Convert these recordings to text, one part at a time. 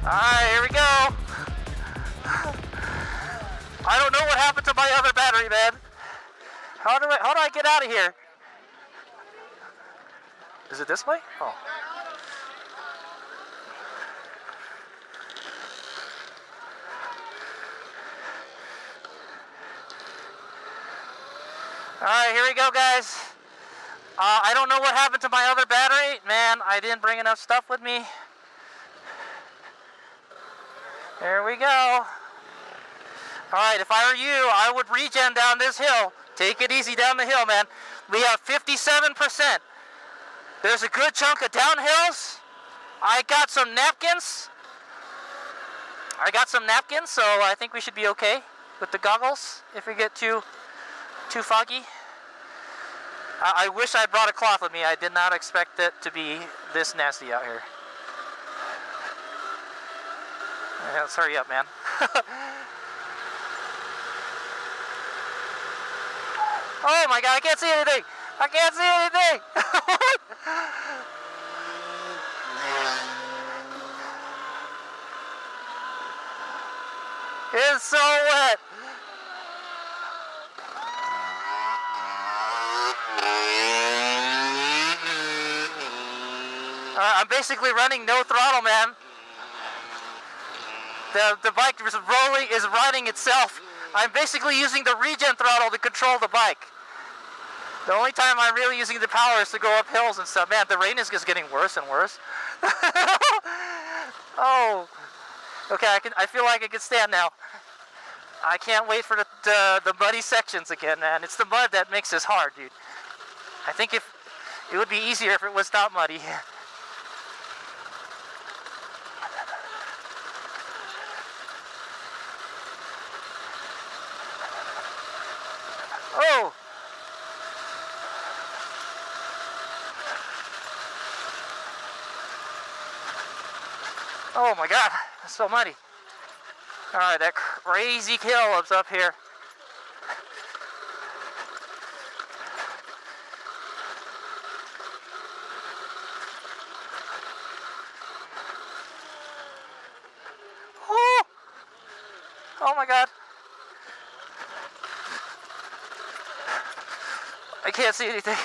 Alright, here we go. I don't know what happened to my other battery, man. How do I get out of here? Is it this way? Oh. Alright, here we go, guys. I don't know what happened to my other battery. Man, I didn't bring enough stuff with me. There we go. Alright, if I were you, I would regen down this hill. Take it easy down the hill, man. We have 57%. There's a good chunk of downhills. I got some napkins. So I think we should be okay with the goggles if we get too foggy. I wish I brought a cloth with me. I did not expect it to be this nasty out here. Yeah, let's hurry up, man. Oh my god, I can't see anything! I can't see anything! It's so wet! I'm basically running no throttle, man. The bike is riding itself. I'm basically using the regen throttle to control the bike. The only time I'm really using the power is to go up hills and stuff. Man, the rain is just getting worse and worse. Oh, okay. I feel like I can stand now. I can't wait for the muddy sections again, man. It's the mud that makes this hard, dude. I think it would be easier if it was not muddy. Oh! Oh my god, that's so muddy. Alright, that crazy Caleb's up here. Oh! Oh my god. I can't see anything.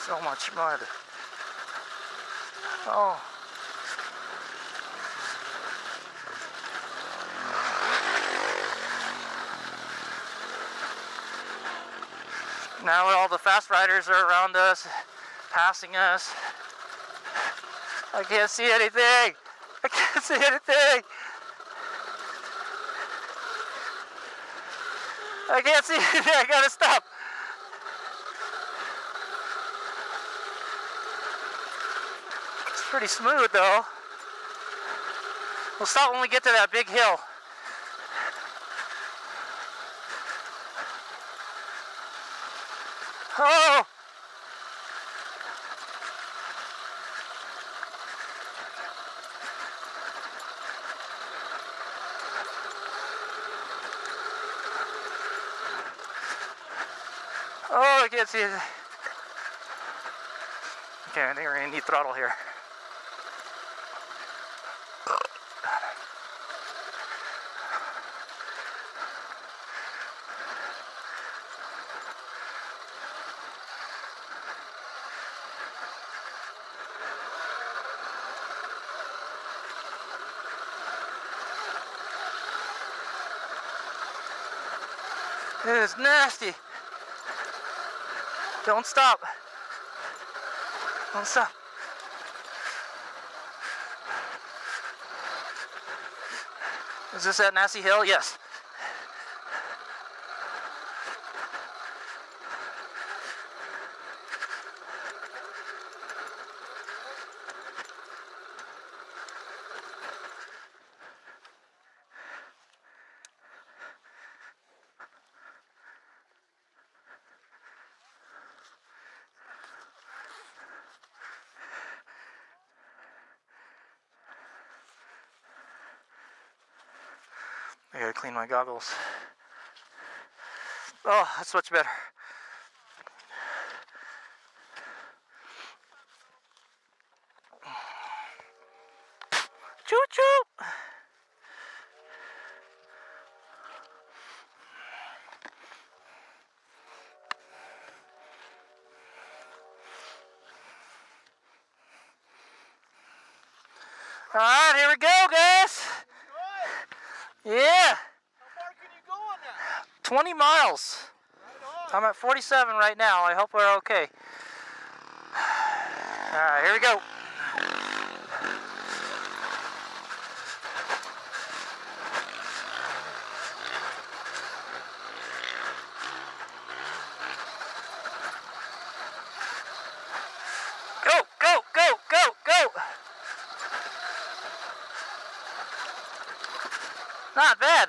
So much mud. Oh. Now all the fast riders are around us, passing us. I can't see anything. I can't see anything. I can't see anything. I gotta stop. Pretty smooth though. We'll stop when we get to that big hill. Oh! Oh, I can't see it. Okay, I think we're gonna need throttle here. It is nasty. Don't stop. Don't stop. Is this that nasty hill? Yes. I gotta clean my goggles. Oh, that's much better. Choo choo! Alright, here we go, guys. Yeah. How far can you go on that? 20 miles. Right on. I'm at 47 right now. I hope we're okay. Alright, here we go. Go, go, go, go, go. Not bad.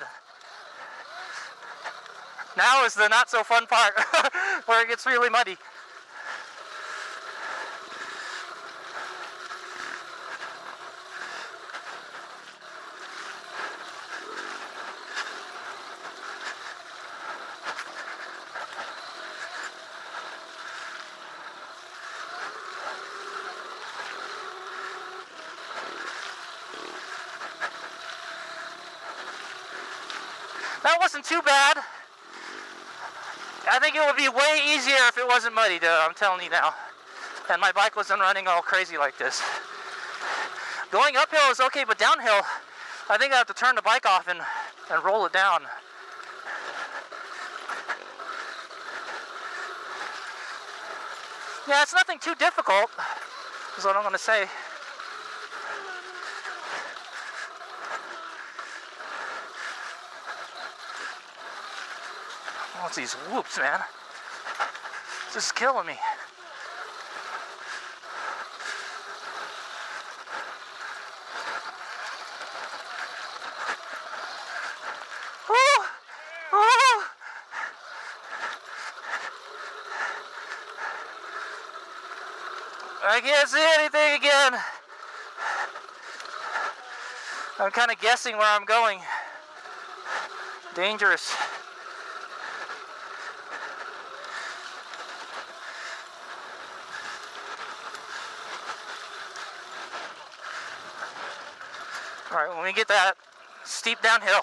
Now is the not so fun part where it gets really muddy. That wasn't too bad. I think it would be way easier if it wasn't muddy, though, I'm telling you now. And my bike wasn't running all crazy like this. Going uphill is okay, but downhill, I think I have to turn the bike off and roll it down. Yeah, it's nothing too difficult, is what I'm going to say. What's these whoops, man? This is killing me. Woo! Woo! I can't see anything again. I'm kind of guessing where I'm going. Dangerous. All right, when we get that steep downhill,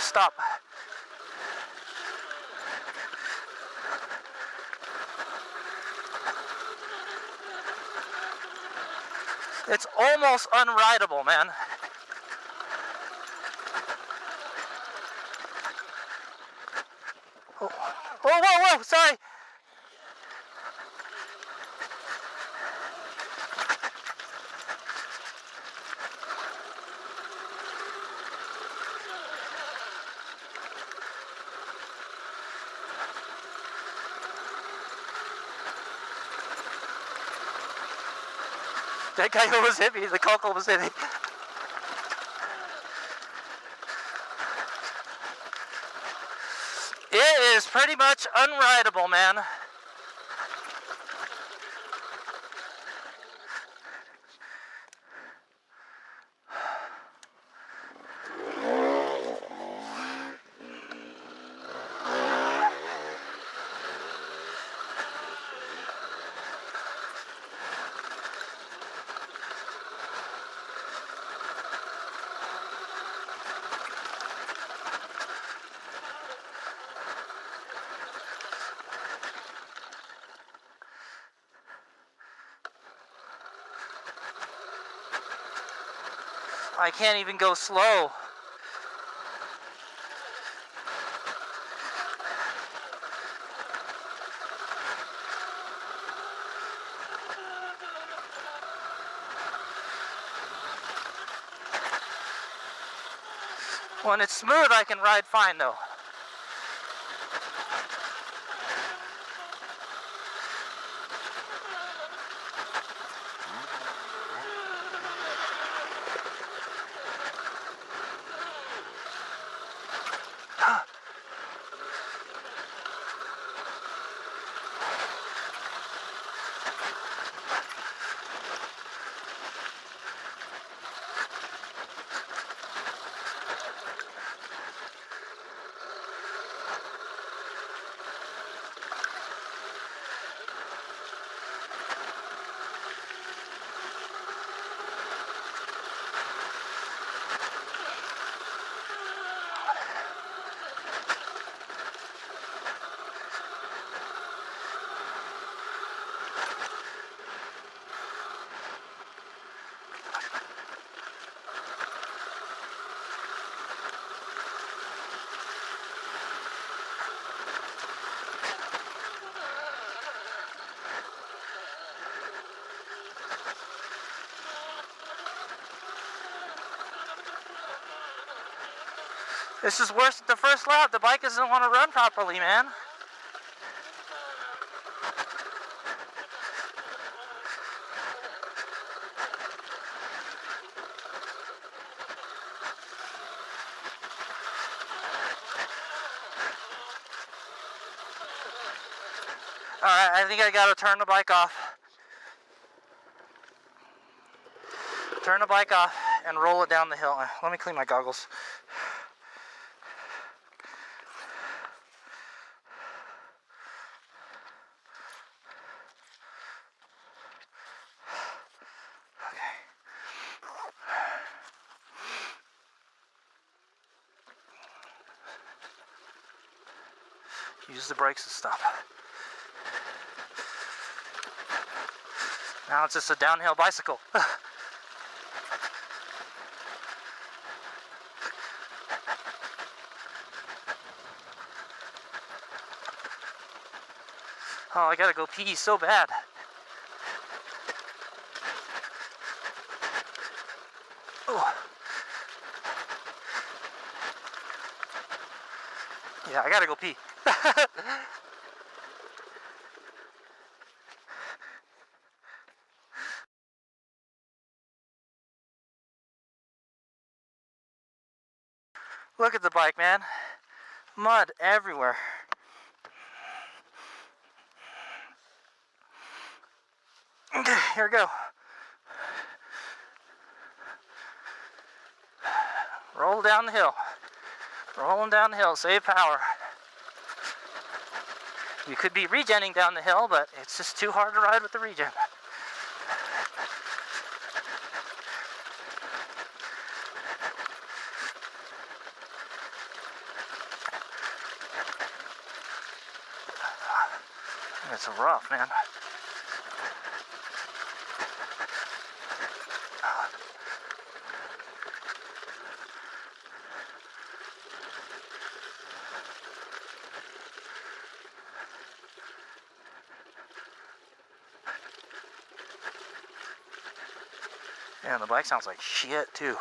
stop. It's almost unrideable, man. Oh, whoa, whoa, sorry. That guy almost hit me. The conch almost hit me. It is pretty much unrideable, man. I can't even go slow. When it's smooth, I can ride fine though. This is worse than the first lap. The bike doesn't want to run properly, man. Alright, I think I gotta turn the bike off. Turn the bike off and roll it down the hill. Let me clean my goggles. Use the brakes to stop. Now it's just a downhill bicycle. Oh, I gotta go pee so bad. Oh. Yeah, I gotta go pee. Look at the bike, man. Mud everywhere. Okay, here we go. Roll down the hill. Rolling down the hill, save power. You could be regenning down the hill, but it's just too hard to ride with the regen. It's rough, man. Yeah, the bike sounds like shit too.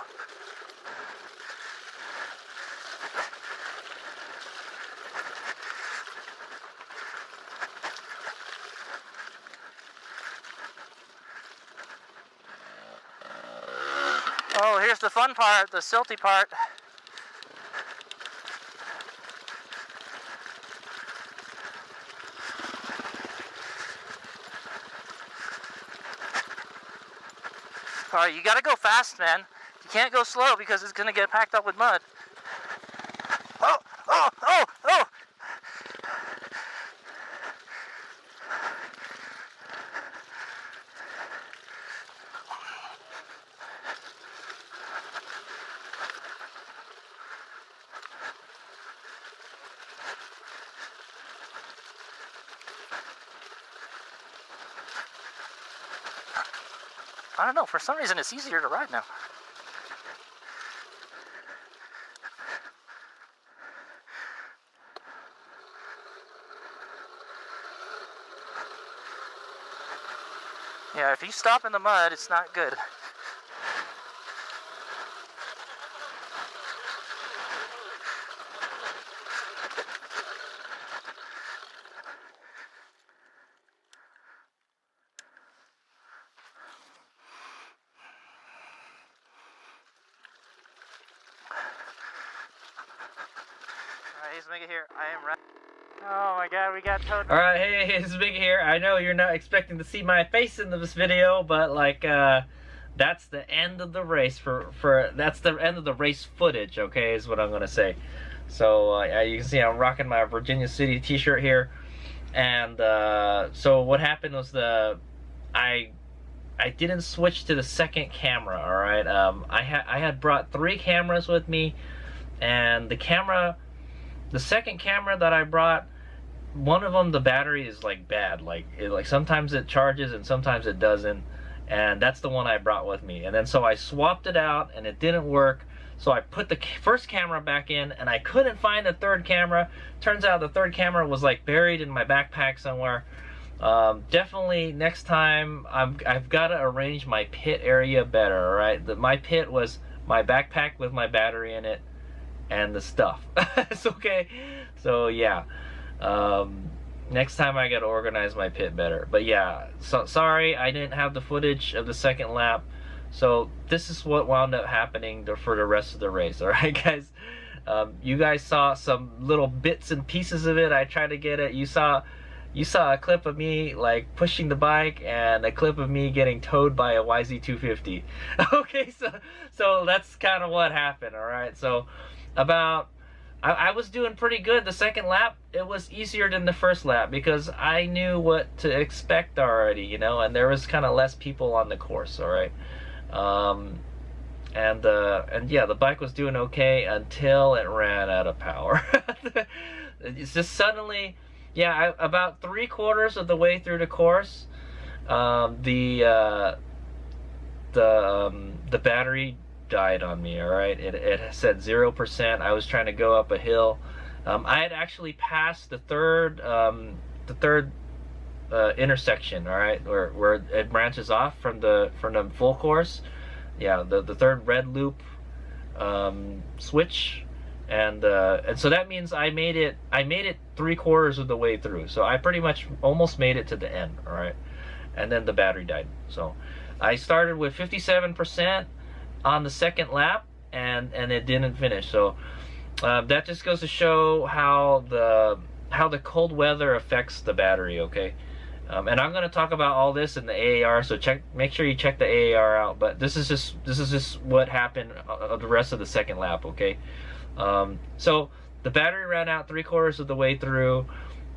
Oh, here's the fun part, the silty part. Alright, you gotta go fast, man. You can't go slow because it's gonna get packed up with mud. Oh, oh, oh, oh! I don't know, for some reason it's easier to ride now. Yeah, if you stop in the mud, it's not good. HadesOmega here. I am right. Oh my god, we got towed. Alright, hey, it's Big here. I know you're not expecting to see my face in this video, but like, that's the end of the race that's the end of the race footage, okay, is what I'm gonna say. So, you can see I'm rocking my Virginia City t-shirt here. And, so what happened was I didn't switch to the second camera, alright? I had brought 3 cameras with me, and the second camera that I brought, one of them, the battery is like bad. Like sometimes it charges and sometimes it doesn't, and that's the one I brought with me. And then so I swapped it out and it didn't work. So I put the first camera back in and I couldn't find the third camera. Turns out the third camera was like buried in my backpack somewhere. Definitely next time I've got to arrange my pit area better. All right, my pit was my backpack with my battery in it, and the stuff. It's okay. So yeah, next time I gotta organize my pit better. But yeah, so sorry I didn't have the footage of the second lap. So this is what wound up happening for the rest of the race. All right, guys. You guys saw some little bits and pieces of it. I tried to get it. You saw a clip of me like pushing the bike and a clip of me getting towed by a YZ250. Okay, so that's kind of what happened. All right, so I was doing pretty good the second lap. It was easier than the first lap because I knew what to expect already, you know, and there was kind of less people on the course. All right. And yeah, the bike was doing okay until it ran out of power. It's just suddenly, yeah, about 3/4 of the way through the course, the battery died on me. All right, it said 0%. I was trying to go up a hill. I had actually passed the third intersection. All right, where it branches off from the full course. Yeah, the third red loop switch, and so that means I made it 3/4 of the way through. So I pretty much almost made it to the end. All right, and then the battery died. So I started with 57% on the second lap, and it didn't finish. So that just goes to show how the cold weather affects the battery. Okay. And I'm going to talk about all this in the AAR, so make sure you check the AAR out. But this is just what happened the rest of the second lap, okay? So the battery ran out 3/4 of the way through,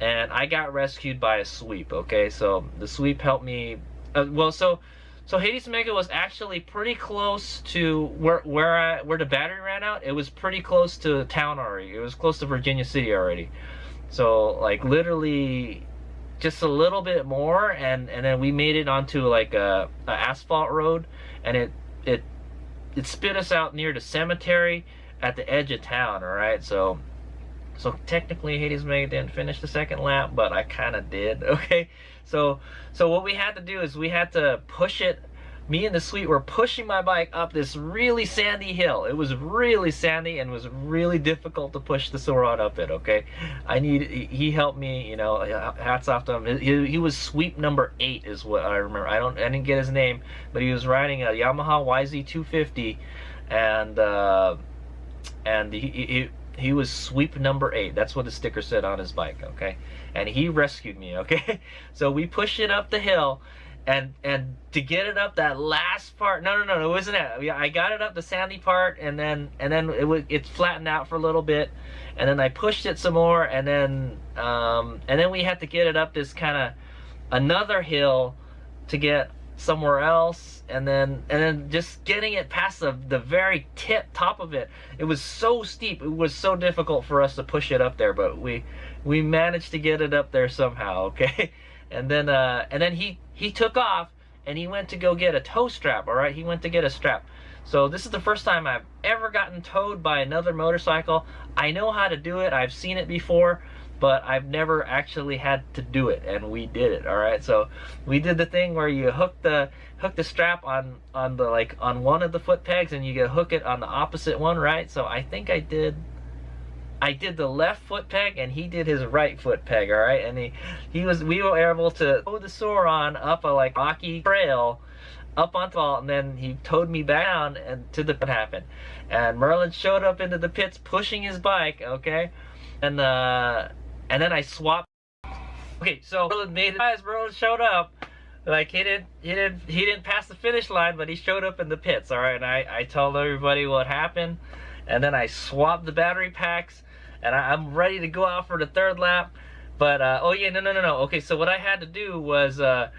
and I got rescued by a sweep, okay? So the sweep helped me. So HadesOmega was actually pretty close to where the battery ran out. It was pretty close to town already. It was close to Virginia City already. So like literally just a little bit more, and then we made it onto like a asphalt road, and it spit us out near the cemetery at the edge of town. All right, so technically HadesOmega didn't finish the second lap, but I kind of did. Okay, so what we had to do is we had to push it. Me and the sweep were pushing my bike up this really sandy hill. It was really sandy and was really difficult to push the Soron up it, okay? He helped me, you know, hats off to him. He was sweep number 8 is what I remember. I didn't get his name, but he was riding a Yamaha YZ250, and he was sweep number 8. That's what the sticker said on his bike, okay? And he rescued me, okay? So we pushed it up the hill, and to get it up that last part, no, it wasn't that. I got it up the sandy part, and then it flattened out for a little bit, and then I pushed it some more, and then we had to get it up this kind of another hill to get somewhere else, and then just getting it past the very top of it. It was so steep. It was so difficult for us to push it up there, but we managed to get it up there somehow, okay? And then he took off, and he went to go get a tow strap. All right, he went to get a strap. So this is the first time I've ever gotten towed by another motorcycle. I know how to do it. I've seen it before, but I've never actually had to do it, and we did it. All right, so we did the thing where you hook the strap on one of the foot pegs, and you hook it on the opposite one, right? So I think I did the left foot peg, and he did his right foot peg. All right, and we were able to tow the Soron up a like rocky trail up on top, and then he towed me back down and to what happened. And Merlin showed up into the pits pushing his bike, okay, and then I swapped. Okay, so Merlin showed up. Like he didn't pass the finish line, but he showed up in the pits. All right, and I told everybody what happened, and then I swapped the battery packs, and I'm ready to go out for the third lap. But oh yeah, no. Okay, so what I had to do was I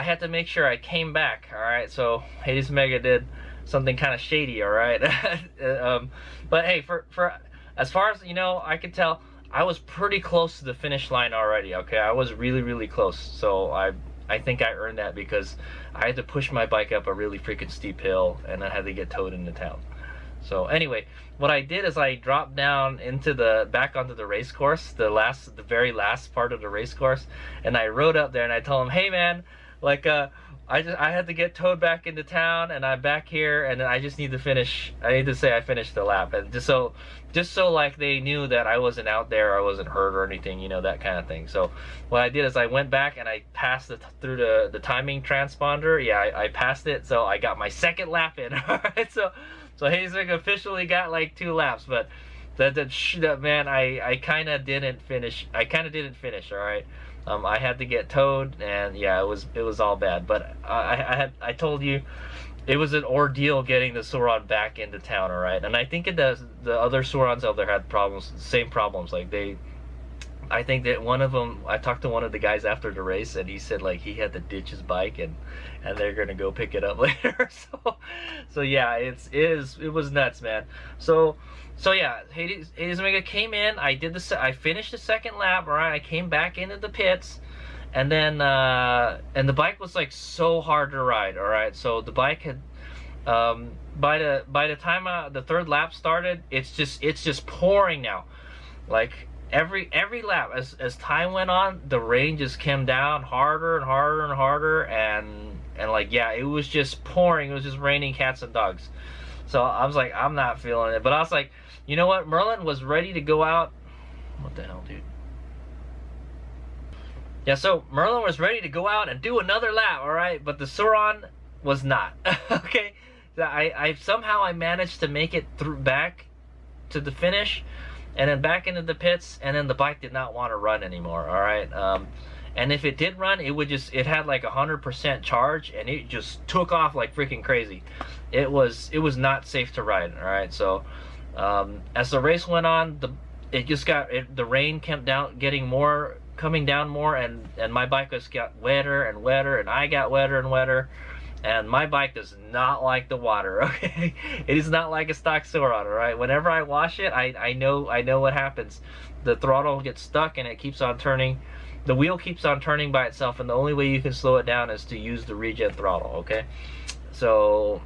had to make sure I came back. All right, so HadesOmega did something kind of shady. All right, but hey, for as far as you know, I could tell I was pretty close to the finish line already. Okay, I was really close. So I think I earned that because I had to push my bike up a really freaking steep hill, and I had to get towed into town. So anyway, what I did is I dropped down back onto the race course, the very last part of the race course, and I rode up there and I told him, hey man, like I I had to get towed back into town, and I'm back here, and I just need to finish. I need to say I finished the lap, and just so like they knew that I wasn't out there, I wasn't hurt or anything, you know, that kind of thing. So what I did is I went back and I passed it through the timing transponder. Yeah, I passed it, so I got my second lap in. All right, so HadesOmega officially got like 2 laps, but that man, I kind of didn't finish. All right. I had to get towed, and yeah, it was all bad. But I told you, it was an ordeal getting the Sauron back into town. All right, and I think the other Saurons out there had problems, same problems. Like I think that one of them, I talked to one of the guys after the race, and he said like he had to ditch his bike, and they're gonna go pick it up later. So yeah, it was nuts, man. So yeah, HadesOmega came in. I finished the second lap. All right, I came back into the pits, and then and the bike was like so hard to ride. All right, so the bike had by the time the third lap started, it's just pouring now. Like every lap as time went on, the rain just came down harder and harder and harder, and like yeah, it was just pouring. It was just raining cats and dogs. So I was like, I'm not feeling it. But I was like, you know what? Merlin was ready to go out. What the hell, dude? Yeah, so Merlin was ready to go out and do another lap, all right? But the Sauron was not. Okay? So I somehow I managed to make it through back to the finish, and then back into the pits, and then the bike did not want to run anymore, all right? And if it did run, it had like 100% charge, and it just took off like freaking crazy. It was not safe to ride, all right? So as the race went on, the rain kept coming down more, and my bike got wetter and wetter, and I got wetter and wetter, and my bike does not like the water. Okay, it is not like a stock Sauron, all right? Whenever I wash it, I know what happens. The throttle gets stuck, and it keeps on turning. The wheel keeps on turning by itself, and the only way you can slow it down is to use the regen throttle. Okay, so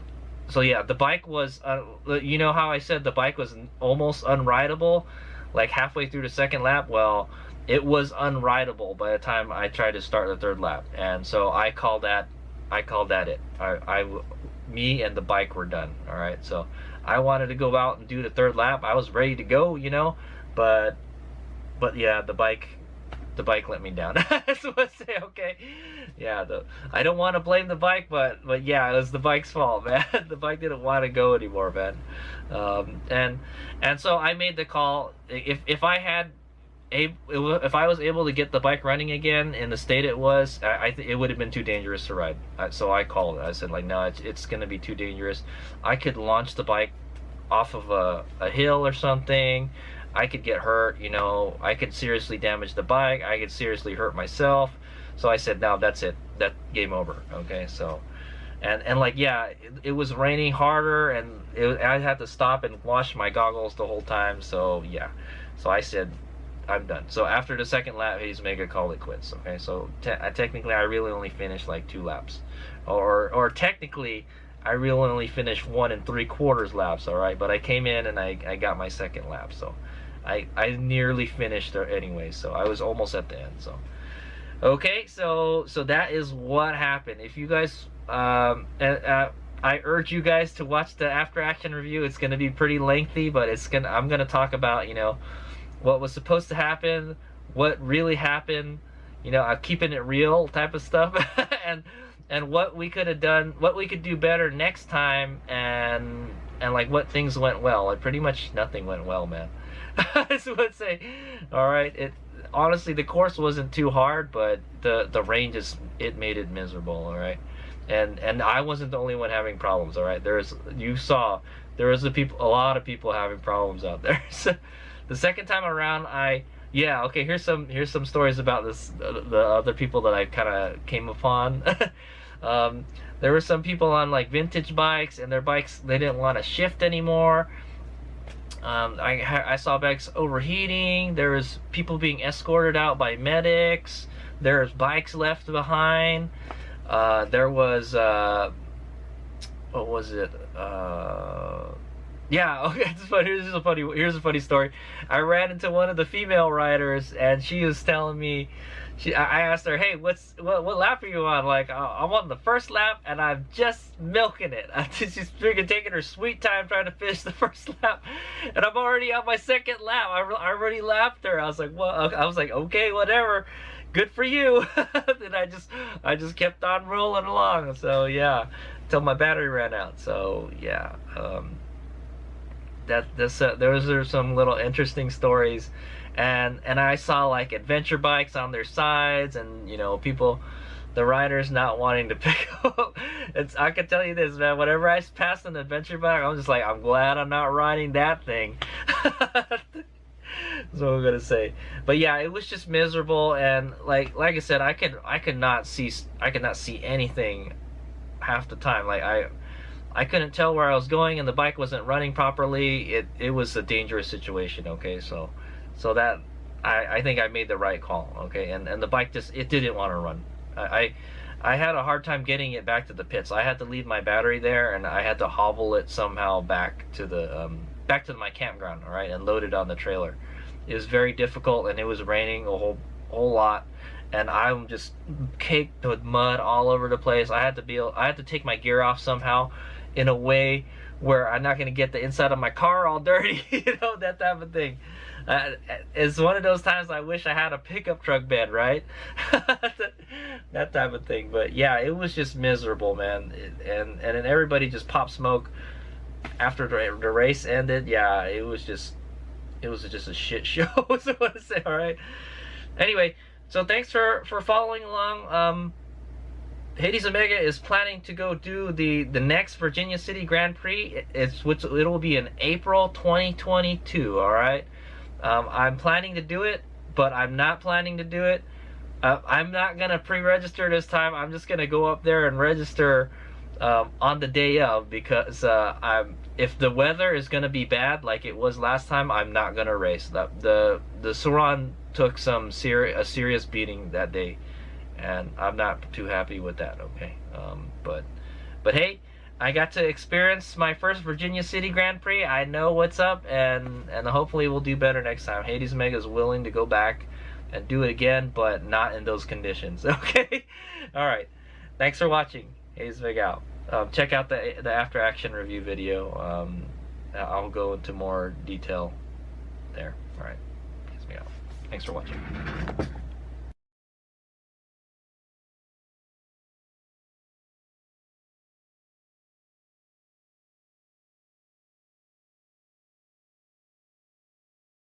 yeah, the bike was, you know how I said the bike was almost unrideable, like halfway through the second lap? Well, it was unrideable by the time I tried to start the third lap, and so I called that it. Me and the bike were done. All right, so I wanted to go out and do the third lap. I was ready to go, you know, but yeah, the bike let me down. That's what I say. Okay, yeah, I don't want to blame the bike, but yeah, it was the bike's fault, man. The bike didn't want to go anymore, man. And so I made the call. If I was able to get the bike running again in the state it was, it would have been too dangerous to ride. So I called it. I said like, no, it's going to be too dangerous. I could launch the bike off of a hill or something. I could get hurt, you know, I could seriously damage the bike, I could seriously hurt myself. So I said, no, that's it, that game over. Okay, so and like yeah, it was raining harder, and I had to stop and wash my goggles the whole time. So yeah, so I said, I'm done. So after the second lap, HadesOmega called it quits. Okay, so technically I really only finished like 2 laps, or technically I really only finished 1 3/4 laps. All right, but I came in and I got my second lap, so I nearly finished there anyway, so I was almost at the end. So okay, so that is what happened. If you guys I urge you guys to watch the after action review. It's going to be pretty lengthy, but I'm going to talk about, you know, what was supposed to happen, what really happened, you know, I'm keeping it real type of stuff, and what we could have done, what we could do better next time, and like what things went well. Like pretty much nothing went well, man. That's what I'd say. All right, honestly, the course wasn't too hard, but the rain it made it miserable. All right, and I wasn't the only one having problems. All right, there was a lot of people having problems out there. So the second time around, okay, here's some stories about the other people that I kind of came upon. There were some people on like vintage bikes, and their bikes, they didn't want to shift anymore. I saw bikes overheating. There was people being escorted out by medics. There's bikes left behind. There was what was it? Yeah, okay. It's funny. Here's a funny story. I ran into one of the female riders, and she was telling me, I asked her, "Hey, what lap are you on?" Like, I'm on the first lap, and I'm just milking it. She's freaking taking her sweet time trying to finish the first lap, and I'm already on my second lap. I already lapped her. I was like, "Well," I was like, "Okay, whatever. Good for you." And I just kept on rolling along. So yeah, until my battery ran out. So yeah. Those are some little interesting stories, and I saw like adventure bikes on their sides, and you know, people, the riders not wanting to pick up. I can tell you this, man, whenever I pass an adventure bike, I'm just like, I'm glad I'm not riding that thing. That's what I'm gonna say. But yeah, it was just miserable, and like I said, I could not see anything half the time. Like I couldn't tell where I was going, and the bike wasn't running properly. It was a dangerous situation. Okay, so that I think I made the right call. Okay, and the bike it didn't want to run. I had a hard time getting it back to the pits. I had to leave my battery there, and I had to hobble it somehow back to my campground. All right, and load it on the trailer. It was very difficult, and it was raining a whole lot. And I'm just caked with mud all over the place. I had to take my gear off somehow, in a way where I'm not going to get the inside of my car all dirty, you know, that type of thing. It's one of those times I wish I had a pickup truck bed, right? That type of thing. But yeah, it was just miserable, man. And then everybody just popped smoke after the race ended. Yeah, it was just a shit show. Is what I want to say. All right. Anyway, so thanks for following along. HadesOmega is planning to go do the next Virginia City Grand Prix. It will be in April 2022. All right. I'm planning to do it, but I'm not planning to do it. I'm not gonna pre-register this time. I'm just gonna go up there and register on the day of, because if the weather is gonna be bad like it was last time, I'm not gonna race. The Suran took a serious beating that day, and I'm not too happy with that. Okay, but hey, I got to experience my first Virginia City Grand Prix. I know what's up, and hopefully we'll do better next time. HadesOmega is willing to go back and do it again, but not in those conditions. Okay, all right. Thanks for watching. HadesOmega out. Check out the after action review video. I'll go into more detail there. All right, HadesOmega out. Thanks for watching.